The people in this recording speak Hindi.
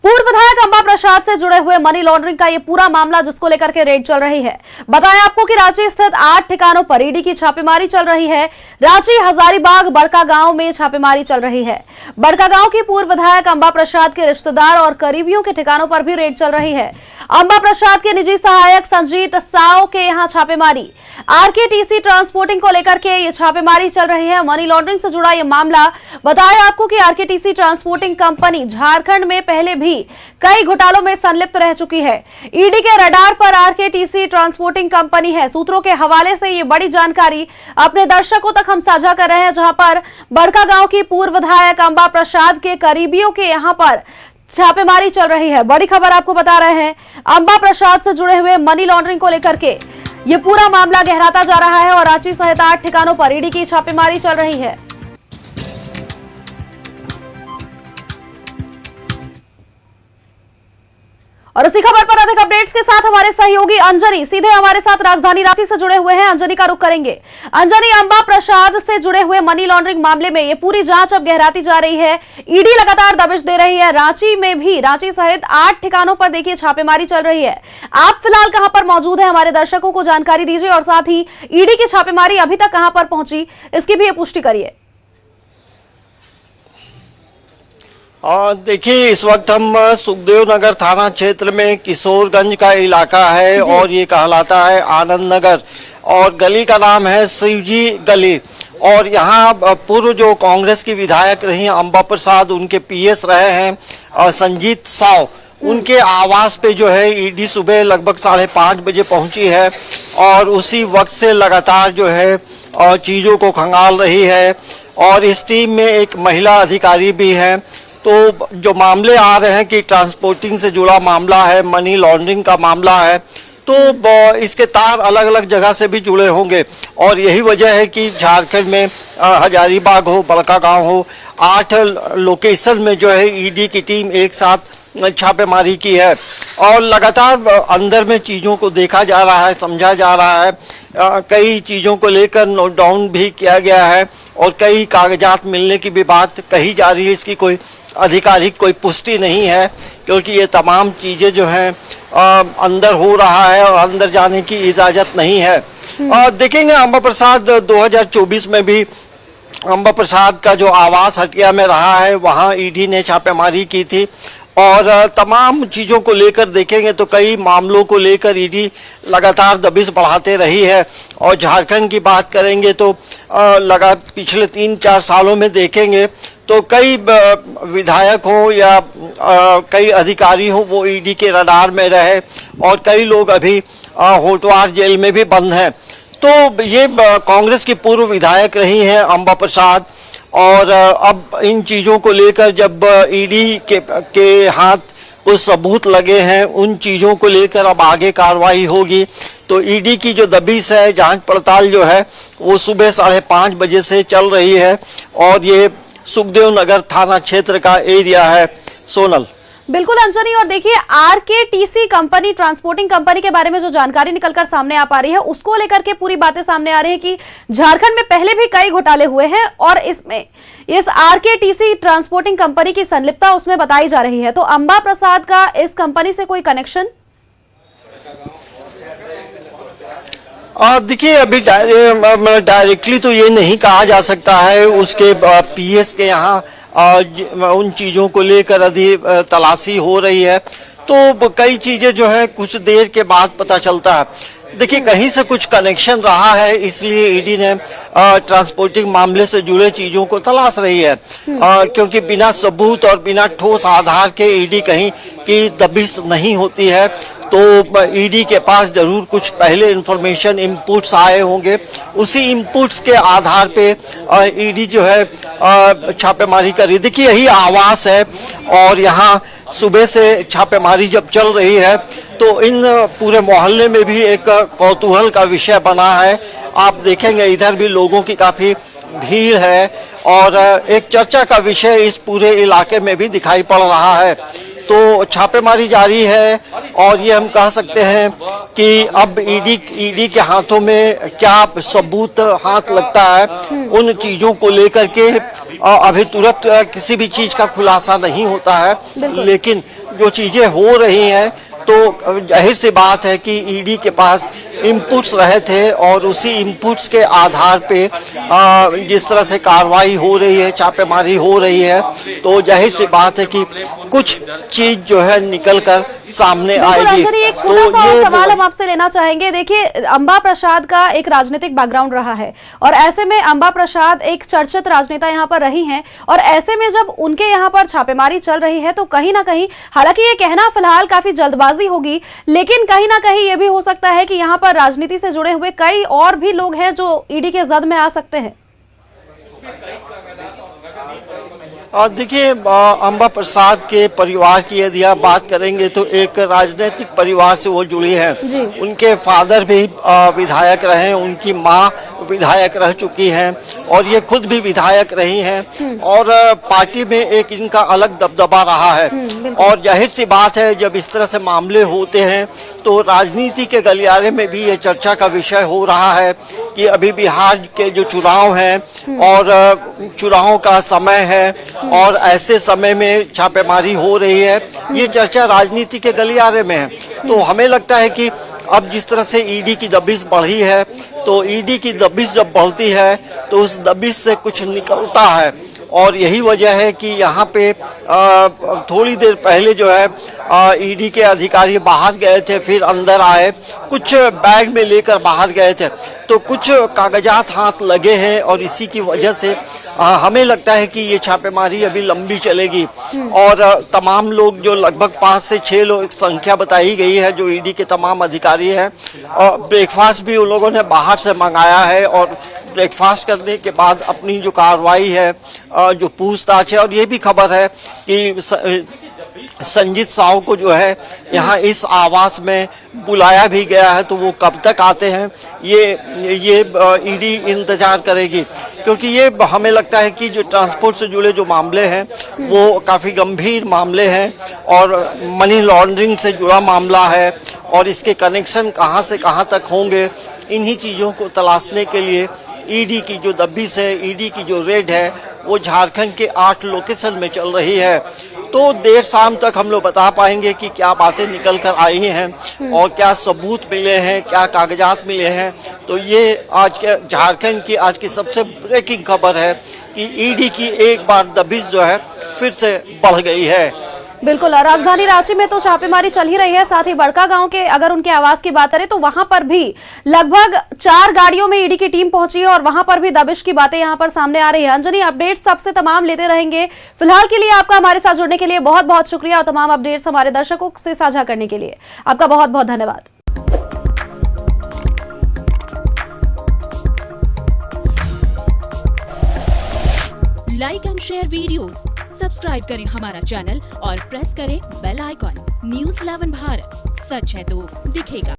पूर्व विधायक अंबा प्रसाद से जुड़े हुए मनी लॉन्ड्रिंग का ये पूरा मामला जिसको लेकर के रेड चल रही है। बताया आपको कि रांची स्थित 8 ठिकानों पर ईडी की छापेमारी चल रही है। रांची हजारीबाग बड़का गांव में छापेमारी चल रही है। बड़का गांव की पूर्व विधायक अंबा प्रसाद के रिश्तेदार और करीबियों के ठिकानों पर भी रेड चल रही है। अंबा प्रसाद के निजी सहायक संजीत साव के यहाँ छापेमारी। आरकेटीसी ट्रांसपोर्टिंग को लेकर के ये छापेमारी चल रही है। मनी लॉन्ड्रिंग से जुड़ा ये मामला। बताया आपको कि आरकेटीसी ट्रांसपोर्टिंग कंपनी झारखंड में पहले भी कई घोटालों में संलिप्त रह चुकी है। ईडी के रडार पर आरकेटीसी ट्रांसपोर्टिंग कंपनी है। सूत्रों के हवाले से ये बड़ी जानकारी अपने दर्शकों तक हम साझा कर रहे हैं, जहां पर बड़का गांव की पूर्व विधायक अंबा प्रसाद के करीबियों के यहां पर छापेमारी चल रही है। बड़ी खबर आपको बता रहे हैं, अंबा प्रसाद से जुड़े हुए मनी लॉन्ड्रिंग को लेकर के ये पूरा मामला गहराता जा रहा है और रांची सहित 8 ठिकानों पर ईडी की छापेमारी चल रही है। और इसी खबर पर अधिक अपडेट्स के साथ हमारे सहयोगी अंजनी सीधे हमारे साथ राजधानी रांची से जुड़े हुए हैं। अंजनी का रुख करेंगे। अंजनी, अंबा प्रसाद से जुड़े हुए मनी लॉन्ड्रिंग मामले में ये पूरी जांच अब गहराती जा रही है। ईडी लगातार दबिश दे रही है। रांची में भी, रांची सहित 8 ठिकानों पर देखिए छापेमारी चल रही है। आप फिलहाल कहां पर मौजूद है, हमारे दर्शकों को जानकारी दीजिए और साथ ही ईडी की छापेमारी अभी तक कहां पर पहुंची, इसकी भी पुष्टि करिए। देखिए, इस वक्त हम सुखदेव नगर थाना क्षेत्र में किशोरगंज का इलाका है और ये कहलाता है आनंद नगर और गली का नाम है शिवजी गली। और यहाँ पूर्व जो कांग्रेस की विधायक रही अंबा प्रसाद, उनके पीएस रहे हैं संजीत साव, उनके आवास पे जो है ईडी सुबह लगभग 5:30 बजे पहुंची है और उसी वक्त से लगातार जो है चीज़ों को खंगाल रही है। और इस टीम में एक महिला अधिकारी भी है। तो जो मामले आ रहे हैं कि ट्रांसपोर्टिंग से जुड़ा मामला है, मनी लॉन्ड्रिंग का मामला है, तो इसके तार अलग अलग जगह से भी जुड़े होंगे। और यही वजह है कि झारखंड में हजारीबाग हो, बड़का गांव हो, 8 लोकेशन में जो है ईडी की टीम एक साथ छापेमारी की है और लगातार अंदर में चीज़ों को देखा जा रहा है, समझा जा रहा है। कई चीज़ों को लेकर नोट डाउन भी किया गया है और कई कागजात मिलने की भी बात कही जा रही है। इसकी कोई आधिकारिक कोई पुष्टि नहीं है क्योंकि ये तमाम चीज़ें जो हैं अंदर हो रहा है और अंदर जाने की इजाज़त नहीं है। देखेंगे अंबा प्रसाद 2024 में भी अंबा प्रसाद का जो आवास हटिया में रहा है, वहाँ ईडी ने छापेमारी की थी और तमाम चीज़ों को लेकर देखेंगे तो कई मामलों को लेकर ईडी लगातार दबिश बढ़ाते रही है। और झारखंड की बात करेंगे तो पिछले 3-4 सालों में देखेंगे तो कई विधायक हो या कई अधिकारी हो, वो ईडी के रडार में रहे और कई लोग अभी होटवार जेल में भी बंद हैं। तो ये कांग्रेस की पूर्व विधायक रही हैं अंबा प्रसाद और अब इन चीज़ों को लेकर जब ईडी के हाथ कुछ सबूत लगे हैं, उन चीज़ों को लेकर अब आगे कार्रवाई होगी। तो ईडी की जो दबिश है, जांच पड़ताल जो है, वो सुबह 5:30 बजे से चल रही है और ये सुखदेव नगर थाना क्षेत्र का एरिया है। सोनल। बिल्कुल अंजनी, और देखिए आरकेटीसी कंपनी, ट्रांसपोर्टिंग कंपनी के बारे में जो जानकारी निकलकर सामने आ पा रही है, उसको लेकर के पूरी बातें सामने आ रही है कि झारखंड में पहले भी कई घोटाले हुए हैं और इसमें इस आरकेटीसी ट्रांसपोर्टिंग कंपनी की संलिप्तता उसमें बताई जा रही है। तो अंबा प्रसाद का इस कंपनी से कोई कनेक्शन? देखिए, अभी डायरेक्टली तो ये नहीं कहा जा सकता है। उसके पीएस के यहाँ उन चीज़ों को लेकर तलाशी हो रही है तो कई चीज़ें जो है कुछ देर के बाद पता चलता है। देखिए, कहीं से कुछ कनेक्शन रहा है, इसलिए ईडी ने ट्रांसपोर्टिंग मामले से जुड़े चीज़ों को तलाश रही है क्योंकि बिना सबूत और बिना ठोस आधार के ईडी कहीं की दबिश नहीं होती है। तो ईडी के पास जरूर कुछ पहले इंफॉर्मेशन इनपुट्स आए होंगे, उसी इनपुट्स के आधार पे ईडी जो है छापेमारी करी। देखिए, यही आवास है और यहाँ सुबह से छापेमारी जब चल रही है तो इन पूरे मोहल्ले में भी एक कौतूहल का विषय बना है। आप देखेंगे इधर भी लोगों की काफ़ी भीड़ है और एक चर्चा का विषय इस पूरे इलाके में भी दिखाई पड़ रहा है। तो छापेमारी जारी है और ये हम कह सकते हैं कि अब ईडी के हाथों में क्या सबूत हाथ लगता है, उन चीज़ों को लेकर के अभी तुरंत किसी भी चीज़ का खुलासा नहीं होता है। लेकिन जो चीजें हो रही हैं तो जाहिर सी बात है कि ईडी के पास इनपुट्स रहे थे और उसी इनपुट्स के आधार पे जिस तरह से कार्रवाई हो रही है, छापेमारी हो रही है, तो जाहिर सी बात है कि कुछ चीज जो है निकल कर सामने आएगी। एक छोटा सा सवाल हम आपसे लेना चाहेंगे। देखिए, अंबा प्रसाद का एक राजनीतिक बैकग्राउंड रहा है और ऐसे में अंबा प्रसाद एक चर्चित राजनेता यहाँ पर रही हैं और ऐसे में जब उनके यहाँ पर छापेमारी चल रही है तो कहीं ना कहीं, हालांकि ये कहना फिलहाल काफी जल्दबाजी होगी, लेकिन कहीं ना कहीं ये भी हो सकता है कि यहाँ पर राजनीति से जुड़े हुए कई और भी लोग हैं जो ईडी के जद में आ सकते हैं। देखिए, अंबा प्रसाद के परिवार की यदि आप बात करेंगे तो एक राजनीतिक परिवार से वो जुड़ी हैं। उनके फादर भी विधायक रहे, उनकी माँ विधायक रह चुकी हैं और ये खुद भी विधायक रही हैं और पार्टी में एक इनका अलग दबदबा रहा है। और जाहिर सी बात है, जब इस तरह से मामले होते हैं तो राजनीति के गलियारे में भी ये चर्चा का विषय हो रहा है कि अभी बिहार के जो चुनाव हैं और चुनाव का समय है और ऐसे समय में छापेमारी हो रही है, ये चर्चा राजनीति के गलियारे में है। तो हमें लगता है कि अब जिस तरह से ईडी की दबिश बढ़ी है, तो ईडी की दबिश जब बढ़ती है तो उस दबिश से कुछ निकलता है और यही वजह है कि यहाँ पे थोड़ी देर पहले जो है ईडी के अधिकारी बाहर गए थे, फिर अंदर आए, कुछ बैग में लेकर बाहर गए थे, तो कुछ कागजात हाथ लगे हैं और इसी की वजह से हमें लगता है कि ये छापेमारी अभी लंबी चलेगी और तमाम लोग जो लगभग 5 से 6 लोग संख्या बताई गई है जो ईडी के तमाम अधिकारी हैं, और ब्रेकफास्ट भी उन लोगों ने बाहर से मंगाया है और ब्रेकफास्ट करने के बाद अपनी जो कार्रवाई है, जो पूछताछ है, और ये भी खबर है कि संजीत साहू को जो है यहाँ इस आवास में बुलाया भी गया है, तो वो कब तक आते हैं ये ईडी इंतजार करेगी, क्योंकि ये हमें लगता है कि जो ट्रांसपोर्ट से जुड़े जो मामले हैं वो काफ़ी गंभीर मामले हैं और मनी लॉन्ड्रिंग से जुड़ा मामला है और इसके कनेक्शन कहाँ से कहाँ तक होंगे, इन्हीं चीज़ों को तलाशने के लिए ईडी की जो दबिश है, ईडी की जो रेड है, वो झारखंड के 8 लोकेशन में चल रही है। तो देर शाम तक हम लोग बता पाएंगे कि क्या बातें निकल कर आई हैं और क्या सबूत मिले हैं, क्या कागजात मिले हैं। तो ये आज के झारखंड की आज की सबसे ब्रेकिंग खबर है कि ईडी की एक बार दबिश जो है फिर से बढ़ गई है। बिल्कुल, राजधानी रांची में तो छापेमारी चल ही रही है, साथ ही बड़का गांव के अगर उनके आवास की बात करें तो वहां पर भी लगभग 4 गाड़ियों में ईडी की टीम पहुंची है और वहां पर भी दबिश की बातें यहां पर सामने आ रही है। अंजनी, अपडेट्स सबसे तमाम लेते रहेंगे। फिलहाल के लिए आपका हमारे साथ जुड़ने के लिए बहुत बहुत शुक्रिया और तमाम अपडेट्स हमारे दर्शकों से साझा करने के लिए आपका बहुत बहुत धन्यवाद। Like and share videos, subscribe करें हमारा चैनल और प्रेस करें बेल आइकॉन। न्यूज़ 11 भारत, सच है तो दिखेगा।